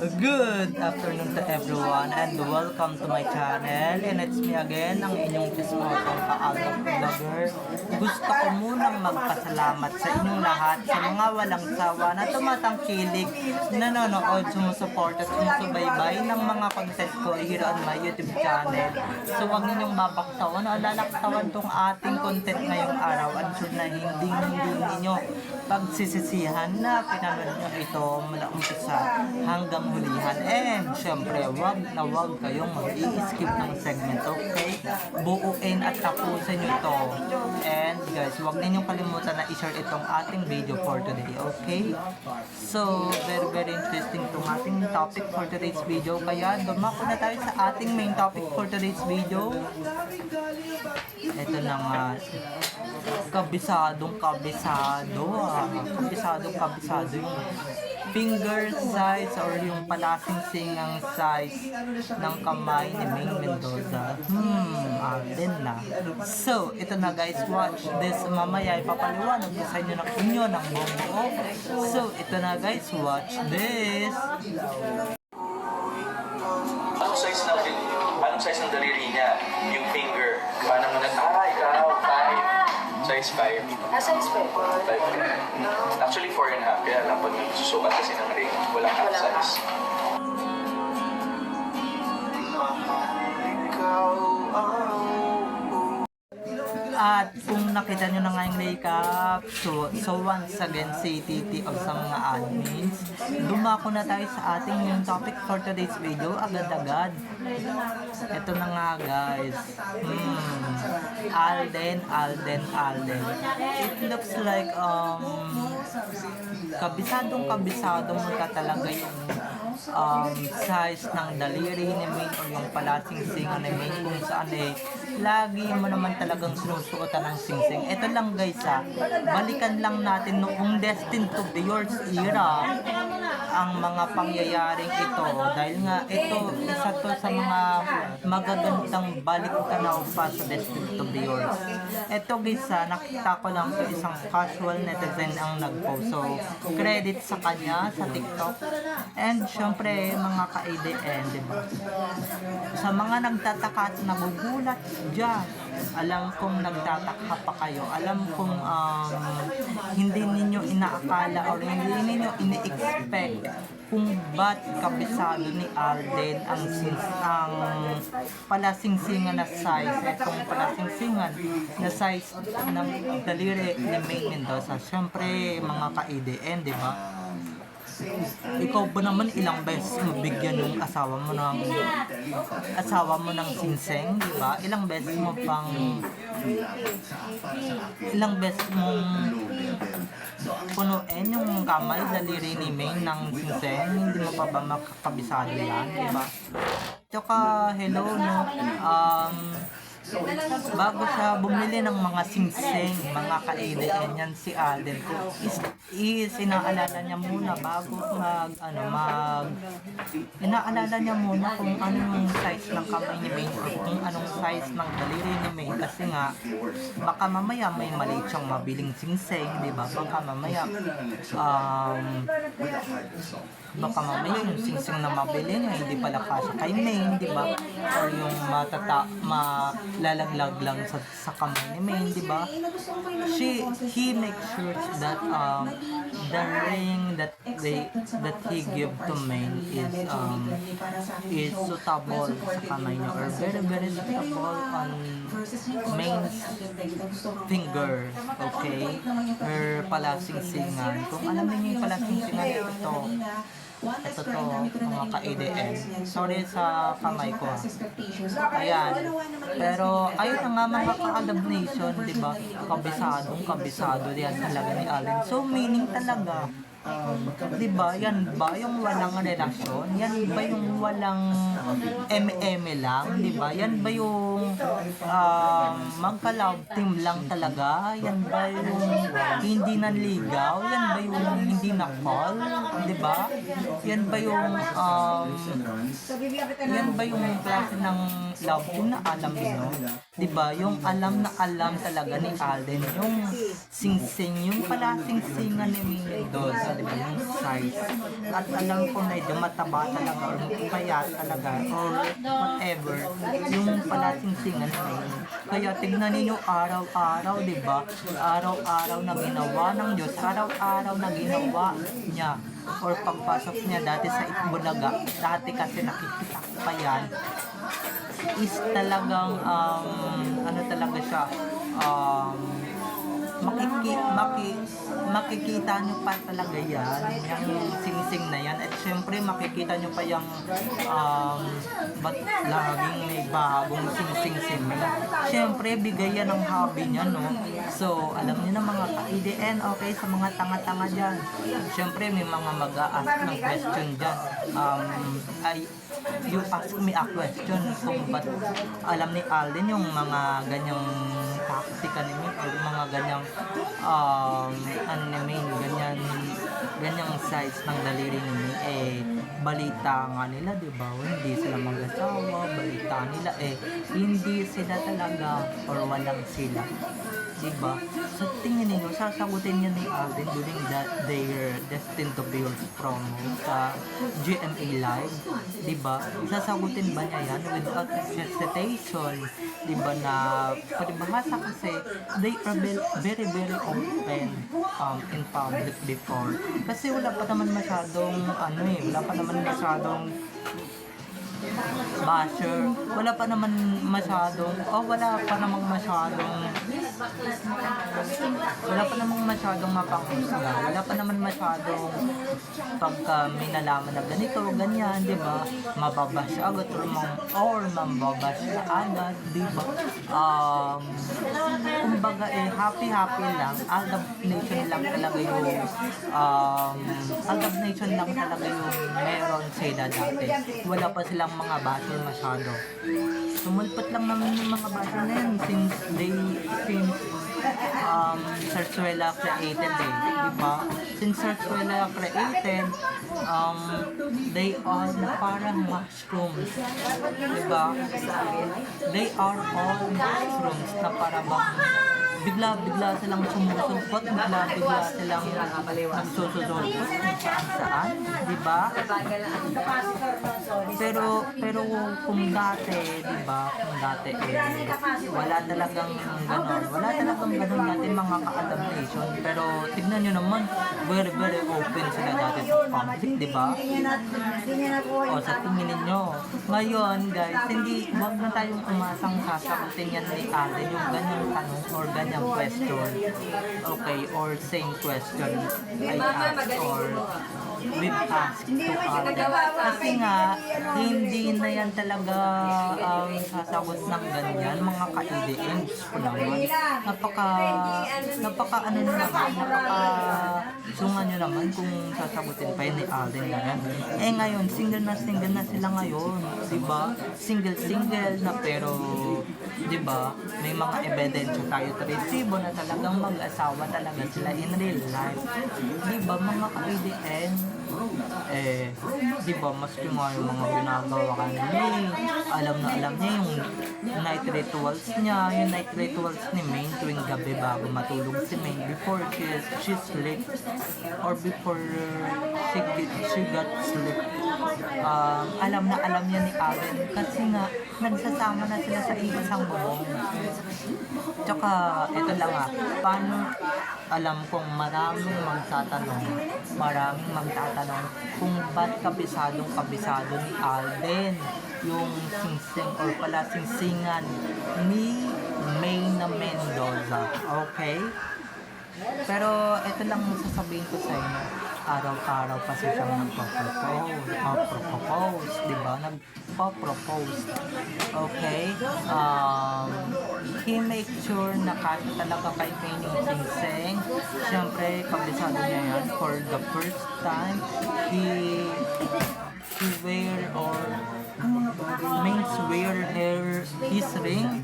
Good afternoon to everyone and welcome to my channel, and it's me again, ang inyong chismosong kaalap vlogger. Gusto ko munang magpasalamat sa inyong lahat sa mga walang sawa na tumatangkilik, nanonood, sumusupport at sumusubaybay ng mga content ko here on my YouTube channel. So huwag ninyong babaktawan o lalaktawan tong ating content ngayong araw, at sure na hindi ninyo pagsisisihan na pinanood nyo ito mula umpisa hanggang hulihan. And syempre, wag kayong mag-i-skip ng segment, okay? Buuin at tapusin nyo ito. And guys, wag ninyong kalimutan na i-share itong ating video for today, okay? So, very interesting itong ating topic for today's video. Kaya dumako na tayo sa ating main topic for today's video. Ito na nga, kabisado yung finger size or yung palasing-singang size ng kamay ni Maine Mendoza. Alden na. So, ito na guys, watch this. Mamaya ipapaliwanag ko sa inyo ng buong buo. So, ito na guys, watch this. Anong size ng daliri niya? Yung finger. Paano mo ikaw, 5. Size 5. Size 5. 5. Actually, 4.5. Kaya lang pag susukat kasi ng ring, walang half size. At kung nakita nyo na nga yung makeup, so once again, say titi of sa mga admins, dumako na tayo sa ating yung topic for today's video, agad-agad. Ito na nga guys, Alden. It looks like, kabisado mo ka talaga yung size ng daliri ni Maine o yung palasing-singan ni Maine, kung saan lagi mo naman talagang sinusuotan ng sing-sing. Ito lang guys balikan lang natin noong Destined to be Yours era ang mga pangyayaring ito, dahil nga ito isa to sa mga magagandang balik tanaw pa sa Destined to be Yours. Ito guys nakita ko lang sa isang casual netizen ang nagpost, so credit sa kanya sa TikTok. And syempre mga ka-ADN, diba? Sa mga nagtataka at nagugulat dyan, alam kong nagtataka pa kayo, alam kong hindi ninyo inaakala o hindi ninyo ini-expect kung ba't kabisado ni Alden ang palasing-singan na size. Itong palasing-singan na size ng daliri ni Maine Mendoza. Siyempre mga ka-ADN, diba? Ikaw ba naman ilang beses mo bigyan ng asawa mo ng sinseng, di ba? Ilang beses mo punuin yung kamay, daliri ni Maine ng sinseng, hindi mo pa ba makakabisado yan, di ba? Tsaka, hello, no? Bago siya bumili ng mga singseng, mga ka-ADN yan si Alden, inaalala niya muna bago inaalala niya muna kung anong size ng kamay ni Maine o kung anong size ng daliri ni Maine, kasi nga baka mamaya may maliit siyang mabiling singseng, di ba? Baka mamaya yung singseng na mabili niya hindi pala kasya kay Maine, di ba? Or yung malalaglag lang sa kamay ni Maine, di ba? He makes sure that the ring that he give to Maine is suitable sa kamay niya, or very suitable on Maine's finger, okay? Her palasing-singan. Kung alam niyo yung palasing-singan, ito to mga ka-ADN. Sorry sa kamay ko. Ayan. Pero ayun na nga mga ka-Alab Nation, diba? Kabisado yan talaga ni Alden. So meaning talaga, diba, yan ba yung walang relasyon? Yan ba yung walang eme lang? Diba? Yan ba yung magka-love team lang talaga? Yan ba yung hindi nanligaw? Yan ba yung hindi na-call? Diba? Yan ba yung klase ng love team na alam nyo? Diba? Yung alam na alam talaga ni Alden, yung sing-sing, yung pala sing-singan ni Mendoza. di ba, yung size. At alam ko medyo mataba talaga or payat talaga or whatever yung palasing-singan na yun. Kaya tignan ninyo araw-araw, di ba? Araw-araw na ginawa ng Diyos, araw-araw na ginawa niya or pagpasok niya dati sa Itbulaga, dati kasi nakikita ko pa yan, is talagang ano talaga siya, makikita nyo pa talaga yan, yung sing-sing na yan. At syempre makikita nyo pa yung ba't laging may bagong sing-sing-sing. Syempre bigay yan ng hobby niya, no? So alam niyo na mga ka-IDN, okay, sa mga tanga-tanga dyan, syempre may mga mag-a-ask ng question dyan. You ask me a question kung ba't alam ni Alden yung mga ganyang taktika ni Min or mga ganyang ano ni Min, ganyang size ng daliri ni Min, balita nga nila, di ba? Hindi sila mag-asawa, balita nila hindi sila talaga or walang sila, di ba? So tingin niyo, sasagutin niya ni Alden during their Destined to Be Yours promo sa GMA Live, di ba? Sasagutin ba niya yan without hesitation, di ba, na palibhasa kasi they are very very open in public before, kasi wala pa naman masyadong wala pa naman masyadong basher, wala pa namang masyadong mapanghusga, wala pa naman masyadong pagka may nalaman na ganito, ganyan, di ba, mababash agad or mambabash na agad, di ba? Kumbaga happy lang, Aldab Nation lang talaga yung meron sila dati, wala pa silang mga basher masyado. Sumulpat lang naman yung mga basher na yun since Zarzuela created, diba? Since Zarzuela created, they are parang mushrooms, diba? They are all mushrooms na parang bigla silang sumusulpot, bigla silang nagsususulpot kung saan, di ba? Pero kung dati, di ba, wala talagang ganon dati mga ka-Aldab Nation, pero tignan nyo naman, very very open sila dati sa public, di ba? O sa tingin ninyo, ngayon guys, wag na tayong umasang sasagutin yan ni Alden yung ganyang tanong or ganyang question, okay, or same question I asked or we've asked to Alden, kasi nga hindi na yan talaga sasagot ng ganyan mga ka-IDN. Napaka sungan nyo naman kung sasagutin pa yun ni Alden ganyan. Ngayon single na sila ngayon, diba? Single na, pero diba, may mga ebidensya tayo to resibo na talagang mag-asawa talaga sila in real life, diba mga ka-IDN? Diba, maski nga yung mga ginagawa kanina, alam niya yung night rituals ni Main tuwing gabi bago matulog si Main, before she sleep or before she got sleep. Alam niya ni Alden kasi nga nagsasama na sila sa isang bubong. Tsaka ito lang paano alam kong maraming magtatanong kung ba't kabisado ni Alden yung singsing or pala singsingan ni Mayna Mendoza, okay? Pero ito lang sasabihin ko sa inyo, araw-araw kasi siyang nagpo-propose, diba? Nagpo-propose, okay? He make sure na kahit talaga kay Mayna singsing, syempre kabisado niya yan. For the first time, he wear or Mains wear his ring.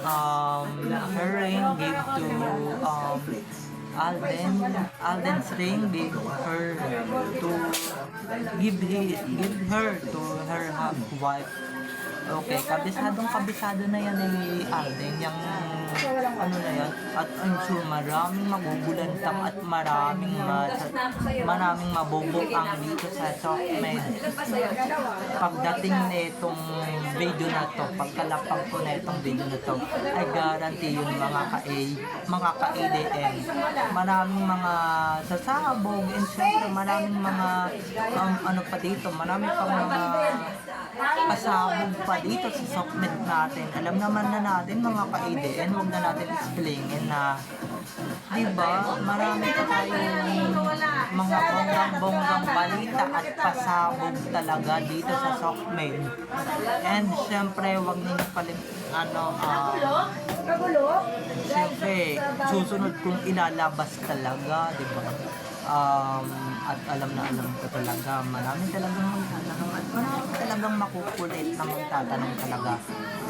Her ring gave to Alden's ring give her to her wife Okay, kabisado na yan ni Alden, yung ano na yan. At I'm sure maraming magugulantang at maraming mabubuang dito sa Sockmed. Pagdating nitong video na to, pagkalapag ko na itong video na to, ay guarantee yun mga ka-ADM. Maraming mga sasabog, and syempre maraming mga ano pa dito, maraming pang mga pasabog pa dito sa Sockmed natin. Alam naman na natin mga ka-ADN, huwag na natin explainin na diba, marami pa tayong mga bonggang-bonggang balita at pasabog talaga dito sa Sockmed. And syempre, huwag ninyo syempre, susunod kong ilalabas talaga, diba? At alam ko talaga, marami talagang magtatanong at marami talagang makukulit na magtatanong talaga.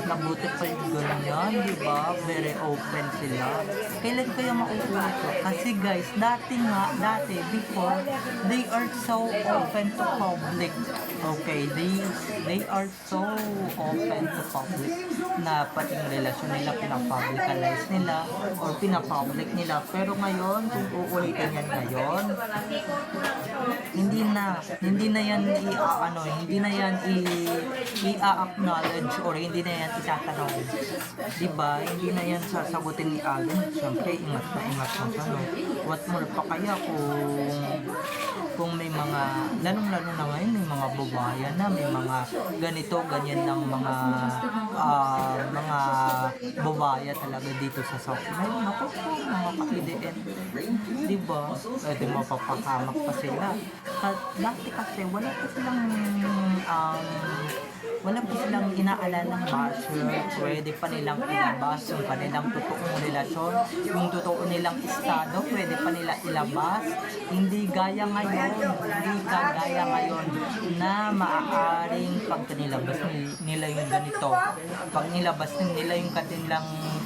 Nabuti pa yung ganyan, di ba? Very open sila. Kailan kaya makukulit ko? Kasi guys, before, they are so open to public. Okay, they are so open to public na pati yung relasyon nila pinapublicalize nila or pinapublic nila. Pero ngayon, kung uulitin yan ngayon, hindi na yan i-acknowledge or hindi na yan itatanong. Diba? Hindi na yan sasagutin ni Alden. Siyempre, ingat na siya, no? What more pa kaya kung may mga, lalong-lalo na ngayon, may mga babayan na, may mga ganito, ganyan ng mga babaya talaga dito sa Sockmed. Naku po, mga ka-ADN. Diba? Pwede mapapahamak pa sila. Dati kasi, wala pa silang inaalalang basher. Pwede pa nilang ilabas yung kanilang totoong relasyon, yung totoo nilang estado, pwede pa nila ilabas. Hindi gaya ngayon na maaaring pag nilabas nila yung ganito, pag nilabas nila yung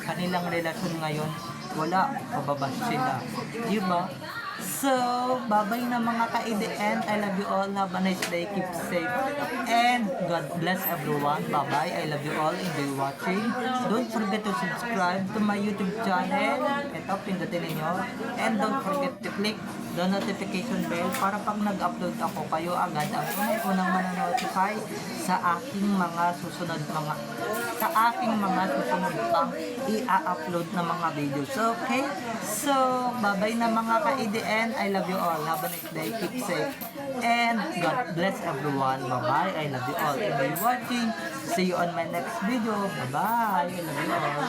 kanilang relasyon ngayon, wala, pababas sila. Diba? So, bye-bye na mga ka-ADN. I love you all. Have a nice day. Keep safe. And God bless everyone. Bye-bye. I love you all. Enjoy watching. Don't forget to subscribe to my YouTube channel. Ito, pindutin ninyo. And don't forget to click the notification bell para pag nag-upload ako, kayo agad ang unang mananotify sa aking mga susunod pang i-upload na mga videos. Okay? So, bye-bye na mga ka-ADN. I love you all. Have a nice day. Keep safe. And God bless everyone. Bye-bye. I love you all. Enjoy watching. See you on my next video. Bye-bye. I love you all.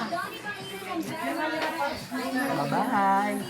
Bye-bye.